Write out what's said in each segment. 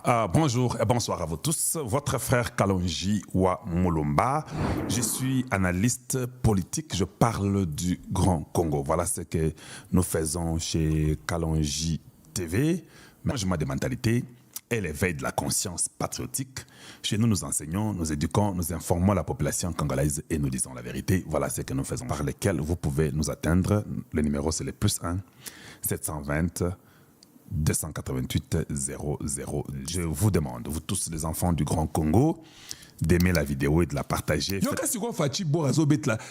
Bonjour et bonsoir à vous tous. Votre frère Kalonji Wa Mulumba. Je suis analyste politique. Je parle du Grand Congo. Voilà ce que nous faisons chez Kalonji TV. Changement de mentalité et l'éveil de la conscience patriotique. Chez nous, nous enseignons, nous éduquons, nous informons la population congolaise et nous disons la vérité. Voilà ce que nous faisons, par lesquels vous pouvez nous atteindre. Le numéro, c'est le +1 720 288 00. Je vous demande, vous tous les enfants du Grand Congo, d'aimer la vidéo et de la partager.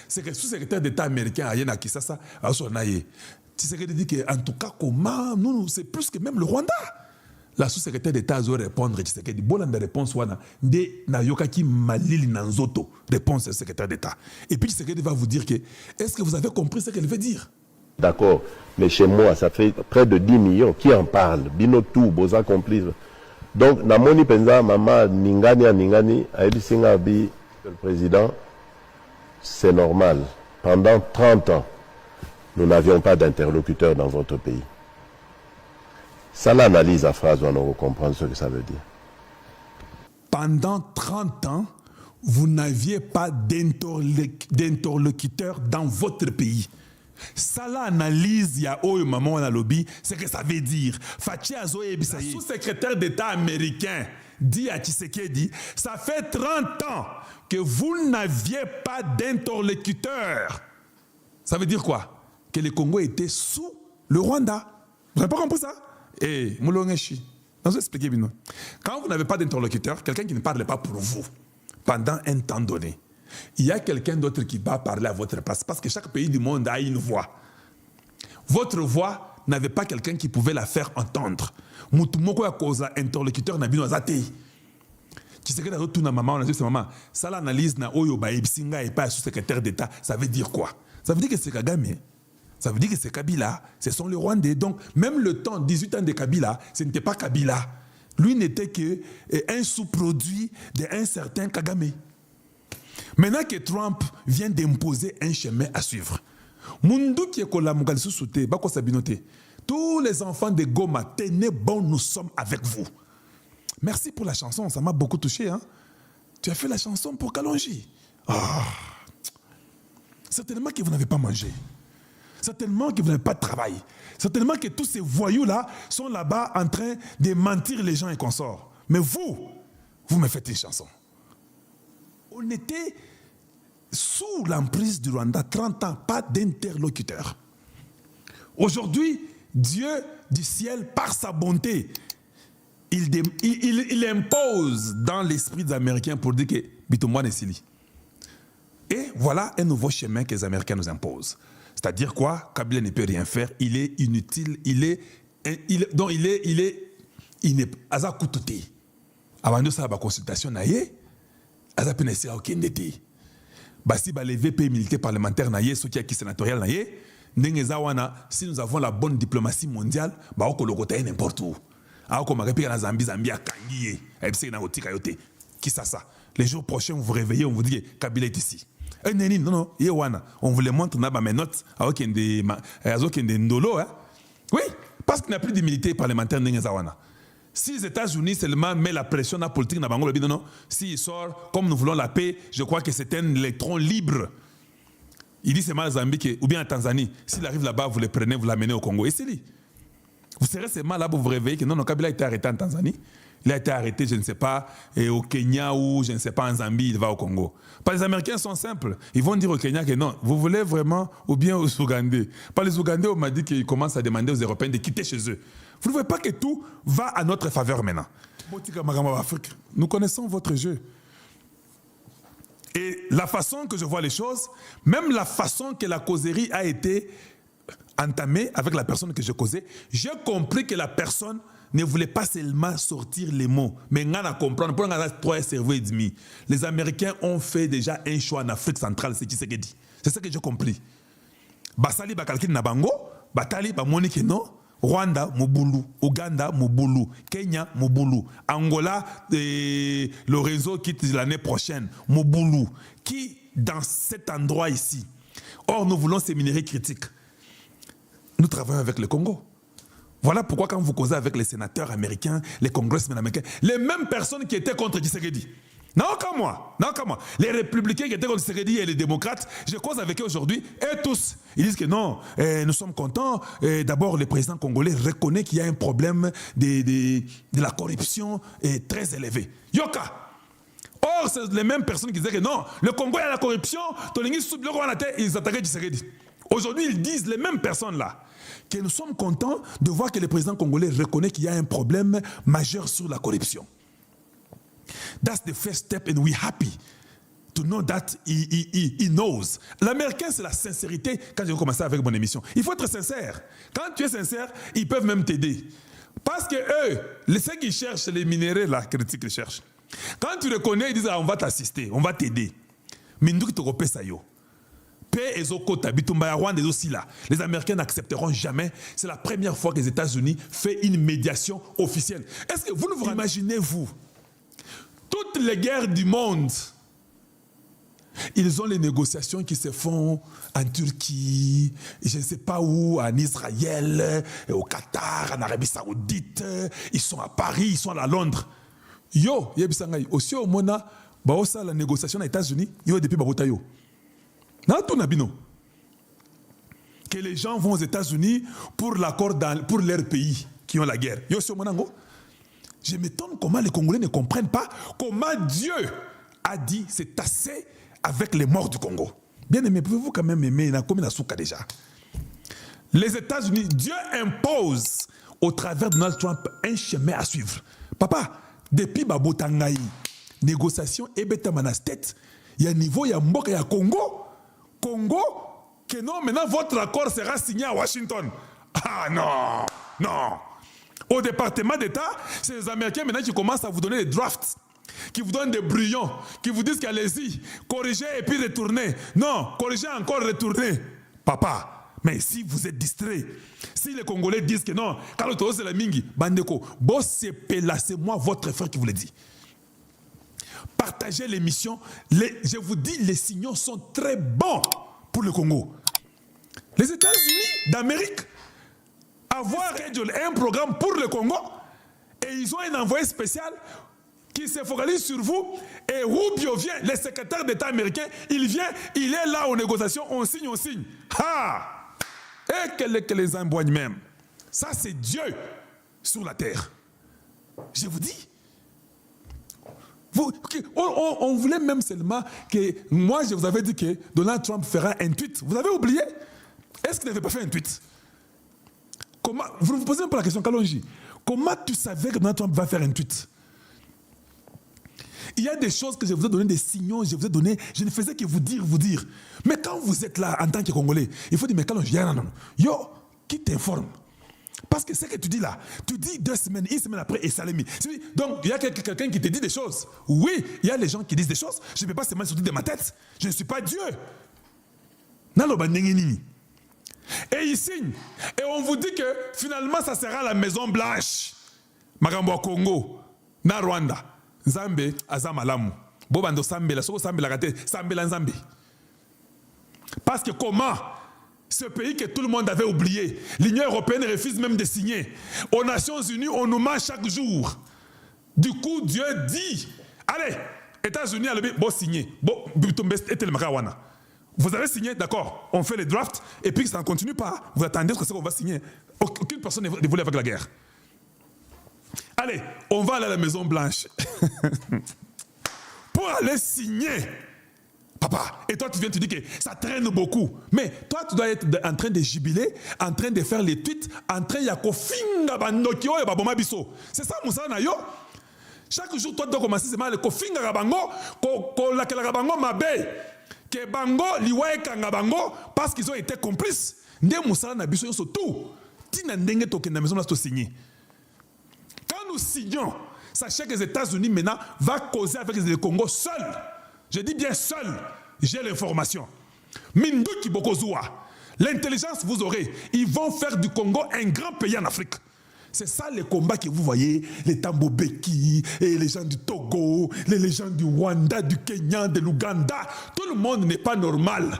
C'est que sous-secrétaire d'État américain à Yena Kisasa, à Sonaye. Tu sais dit que en tout cas, comment nous, c'est plus que même le Rwanda. La sous-secrétaire d'État a répondre, tu sais que dit bon de réponse wana de na yokaki malili nanzoto réponse du secrétaire d'État. Et puis tu sais que va vous dire que est-ce que vous avez compris ce qu'elle veut dire? D'accord, mais chez moi, ça fait près de 10 millions. Qui en parle? Binotou, Boza complice. Donc, Namoni Penza, Maman, Ningani, Aïbisinga Bi, le président, c'est normal. Pendant 30 ans, nous n'avions pas d'interlocuteur dans votre pays. Ça l'analyse à phrase, on va comprendre ce que ça veut dire. Pendant 30 ans, vous n'aviez pas d'interlocuteur dans votre pays. Ça l'analyse, il y a au moment on a lobby, c'est que ça veut dire. Fachi Azoe Bisayi, sous-secrétaire d'État américain, dit à Tshisekedi, ça fait 30 ans que vous n'aviez pas d'interlocuteur. Ça veut dire quoi? Que le Congo était sous le Rwanda. Vous n'avez pas compris ça? Eh, Moulongeshi. Je vais expliquer bien. Quand vous n'avez pas d'interlocuteur, quelqu'un qui ne parle pas pour vous, pendant un temps donné, il y a quelqu'un d'autre qui va parler à votre place parce que chaque pays du monde a une voix. Votre voix n'avait pas quelqu'un qui pouvait la faire entendre. Mutumoko ya cause interlocuteur na bino azate. Tu sais que dans tout na maman on a dit c'est maman, ça l'analyse na oyo ba ebsinga et pas sous-secrétaire d'État, ça veut dire quoi? Ça veut dire que c'est Kagame. Ça veut dire que c'est Kabila, ce sont les Rwandais. Donc même le temps 18 ans de Kabila, ce n'était pas Kabila. Lui n'était qu'un sous-produit d'un certain Kagame. Maintenant que Trump vient d'imposer un chemin à suivre, tous les enfants de Goma, tenez bon, nous sommes avec vous. Merci pour la chanson, ça m'a beaucoup touché. Hein? Tu as fait la chanson pour Kalonji. Certainement que vous n'avez pas mangé. Certainement que vous n'avez pas de travail. Certainement que tous ces voyous-là sont là-bas en train de mentir les gens et consorts. Mais vous me faites une chanson. On était sous l'emprise du Rwanda, 30 ans, pas d'interlocuteur. Aujourd'hui, Dieu du ciel, par sa bonté, il impose dans l'esprit des Américains pour dire que Bitomwa Nesili. Et voilà un nouveau chemin que les Américains nous imposent. C'est-à-dire quoi? Kabila ne peut rien faire, il est inutile, il est azakutute. Avant de ça, la consultation naïe. Azapenesi a aucun détail. Basi ba les VP militaires parlementaires naïe, ceux qui a qui sénatorial naïe, si nous avons la bonne diplomatie mondiale, ba oko lokota n'importe où. A ko marepi na Zambie a kangiye. Ebse na otika yote. Qui ça? Les jours prochains, vous vous réveillez, on vous dit que Kabila est ici. Non, on vous les montre dans mes notes, à aucun des ndolo. Oui, parce qu'il n'y a plus de militaires parlementaires n'engezawana. Si les États-Unis seulement mettent la pression dans la politique, non, s'il sort, comme nous voulons la paix, je crois que c'est un électron libre. Il dit c'est mal à Zambie ou bien à Tanzanie. S'il arrive là-bas, vous le prenez, vous l'amenez au Congo. Et c'est lui. Vous serez seulement là pour vous réveiller que non, Kabila a été arrêté en Tanzanie. Il a été arrêté, je ne sais pas, au Kenya ou je ne sais pas en Zambie, il va au Congo. Les Américains sont simples. Ils vont dire au Kenya que non, vous voulez vraiment, ou bien aux Ougandais. Les Ougandais, on m'a dit qu'ils commencent à demander aux Européens de quitter chez eux. Vous ne voyez pas que tout va à notre faveur maintenant. Nous connaissons votre jeu. Et la façon que je vois les choses, même la façon que la causerie a été entamée avec la personne que je causais, j'ai compris que la personne ne voulait pas seulement sortir les mots, mais on a comprendre. Pour 3 cerveaux et demi, les Américains ont fait déjà un choix en Afrique centrale, c'est ce qu'il dit. C'est ça que j'ai compris. Basali bakalki nabango, batali ba monique non. Rwanda, Mobulu, Ouganda, Mobulu, Kenya, Mobulu, Angola, le réseau quitte l'année prochaine, Mobulu, qui dans cet endroit ici. Or, nous voulons ces minéraux critiques. Nous travaillons avec le Congo. Voilà pourquoi quand vous causez avec les sénateurs américains, les congressmen américains, les mêmes personnes qui étaient contre Tshisekedi, non comme moi. Les républicains qui étaient contre Tshisekedi et les démocrates, je cause avec eux aujourd'hui, et tous, ils disent que non, nous sommes contents. D'abord, le président congolais reconnaît qu'il y a un problème de la corruption très élevé. Yoka! Or, c'est les mêmes personnes qui disaient que non, le Congo, il y a la corruption, ils attaquaient Tshisekedi. Aujourd'hui, ils disent, les mêmes personnes-là, que nous sommes contents de voir que le président congolais reconnaît qu'il y a un problème majeur sur la corruption. That's the first step and we're happy to know that he knows. L'américain, c'est la sincérité. Quand j'ai commencé avec mon émission, il faut être sincère. Quand tu es sincère, ils peuvent même t'aider. Parce que eux, ceux qui cherchent les minéraux, la critique qu'ils cherchent. Quand tu reconnais, ils disent on va t'assister, on va t'aider. Mais nous qui te repèsons ça yo. Les Américains n'accepteront jamais. C'est la première fois que les États-Unis font une médiation officielle. Est-ce que vous ne vous imaginez, vous, toutes les guerres du monde, ils ont les négociations qui se font en Turquie, je ne sais pas où, en Israël, au Qatar, en Arabie Saoudite, ils sont à Paris, ils sont à Londres. Yo, yebisangai, aussi au mona, baosa la négociation aux États-Unis, yo depuis babotayo. Que les gens vont aux États-Unis pour l'accord pour leur pays qui ont la guerre. Yo, aussi au monango. Je m'étonne comment les Congolais ne comprennent pas comment Dieu a dit c'est assez avec les morts du Congo. Bien aimé, pouvez-vous quand même aimer comme la souka déjà? Les États-Unis, Dieu impose au travers de Donald Trump un chemin à suivre. Papa, depuis Babotangaï, négociation et bêta manastet, il y a un niveau, il y a Mboka, il y a Congo, que non, maintenant votre accord sera signé à Washington. Ah non, non. Au département d'État, c'est les Américains maintenant qui commencent à vous donner des drafts, qui vous donnent des brouillons, qui vous disent qu'allez-y, corrigez et puis retournez. Non, corrigez encore, retournez. Papa, mais si vous êtes distrait, si les Congolais disent que non, Carlos Toro c'est la mingi, Bandeko, c'est moi votre frère qui vous le dit. Partagez l'émission. Je vous dis, les signaux sont très bons pour le Congo. Les États-Unis d'Amérique, avoir un programme pour le Congo, et ils ont un envoyé spécial qui se focalise sur vous, et Rubio vient, le secrétaire d'État américain, il vient, il est là aux négociations, on signe. Ah! Et que les emboigne même. Ça, c'est Dieu sur la terre. Je vous dis. On voulait même seulement que, moi je vous avais dit que Donald Trump fera un tweet. Vous avez oublié? Est-ce qu'il n'avait pas fait un tweet? Comment, vous vous posez même pas la question, Kalonji. Comment tu savais que Donald Trump va faire un tweet? Il y a des choses que je vous ai donné, des signaux, je vous ai donné, je ne faisais que vous dire. Mais quand vous êtes là en tant que Congolais, il faut dire, mais Kalonji, non. Yo, qui t'informe? Parce que ce que tu dis là, tu dis 2 semaines, 1 semaine après, et ça l'est mis. Donc, il y a quelqu'un qui te dit des choses. Oui, il y a les gens qui disent des choses. Je ne peux pas seulement sortir de ma tête. Je ne suis pas Dieu. Et il signe. Et on vous dit que finalement, ça sera la Maison Blanche. Magambo Congo, na Rwanda. Nzambe, Azamalamu. Bobando Sambe, la Soko Sambe, la Gate, Sambe, la Nzambe. Parce que comment? Ce pays que tout le monde avait oublié. L'Union européenne refuse même de signer. Aux Nations Unies, on nous ment chaque jour. Du coup, Dieu dit, allez, États-Unis, bon signer. Bon, vous avez signé, d'accord, on fait les drafts, et puis ça ne continue pas. Vous attendez ce qu'on va signer. Aucune personne ne voulait avec la guerre. Allez, on va aller à la Maison Blanche. Pour aller signer. Papa, et toi tu viens te dire que ça traîne beaucoup. Mais toi tu dois être en train de jubiler, en train de faire les tweets, en train de kofinga bandokio et baboma biso. C'est ça Moussa na yo. Chaque jour toi tu dois commencer c'est mal kofinga bango, ko la bango mabe. Que bango liwae kanga bango parce qu'ils ont été complices. Nde Moussa na biso yo tout. Tina ndenge toke na maison là to signer. Quand nous signons, sachez que les États-Unis maintenant va causer avec le Congo seul. Je dis bien seul, j'ai l'information. Minduki Bokozua, l'intelligence vous aurez. Ils vont faire du Congo un grand pays en Afrique. C'est ça les combats que vous voyez, les Tambobeki, et les gens du Togo, les gens du Rwanda, du Kenya, de l'Ouganda. Tout le monde n'est pas normal.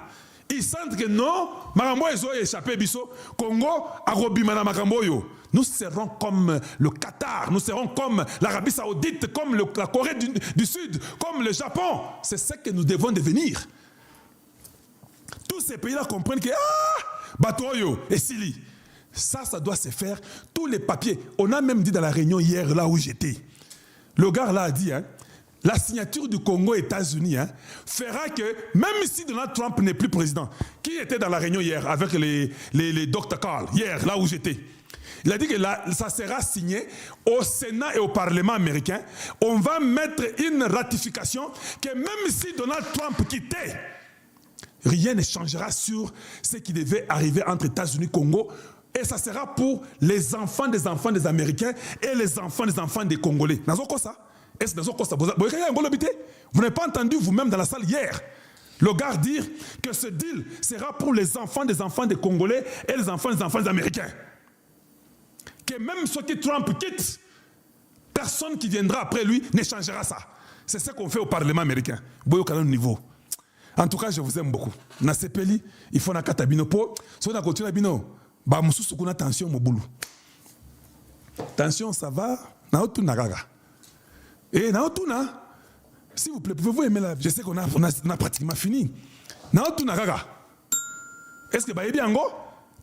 Ils sentent que non, Marambo ils ont échappé biso, Congo, Arobimana Makamboyo. Nous serons comme le Qatar, nous serons comme l'Arabie Saoudite, comme la Corée du Sud, comme le Japon. C'est ce que nous devons devenir. Tous ces pays-là comprennent que Batoyo et Sili, ça doit se faire. Tous les papiers. On a même dit dans la réunion hier, là où j'étais, le gars là a dit, la signature du Congo aux États-Unis fera que, même si Donald Trump n'est plus président, qui était dans la réunion hier avec les Dr. Carl, hier, là où j'étais, il a dit que ça sera signé au Sénat et au Parlement américain. On va mettre une ratification que même si Donald Trump quittait, rien ne changera sur ce qui devait arriver entre États-Unis et Congo. Et ça sera pour les enfants des Américains et les enfants des Congolais. Vous n'avez pas entendu vous-même dans la salle hier le gars dire que ce deal sera pour les enfants des Congolais et les enfants des Américains. Que même ceux qui Trump quitte, personne qui viendra après lui ne changera ça. C'est ce qu'on fait au Parlement américain. Niveau. En tout cas, je vous aime beaucoup. Na sepeli, il faut na katabino po. Si on a continué bino, ba mususu kuna tension mobulu. Tension, ça va. Na otu na gaga. Et na otu na. S'il vous plaît, pouvez-vous aimer la vie? Je sais qu'on a pratiquement fini. Na otu na gaga. Est-ce que ba yebi ango?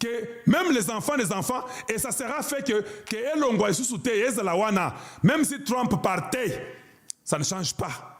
Que même les enfants, et ça sera fait que Elongo et Susute et Zalawana, même si Trump partait, ça ne change pas.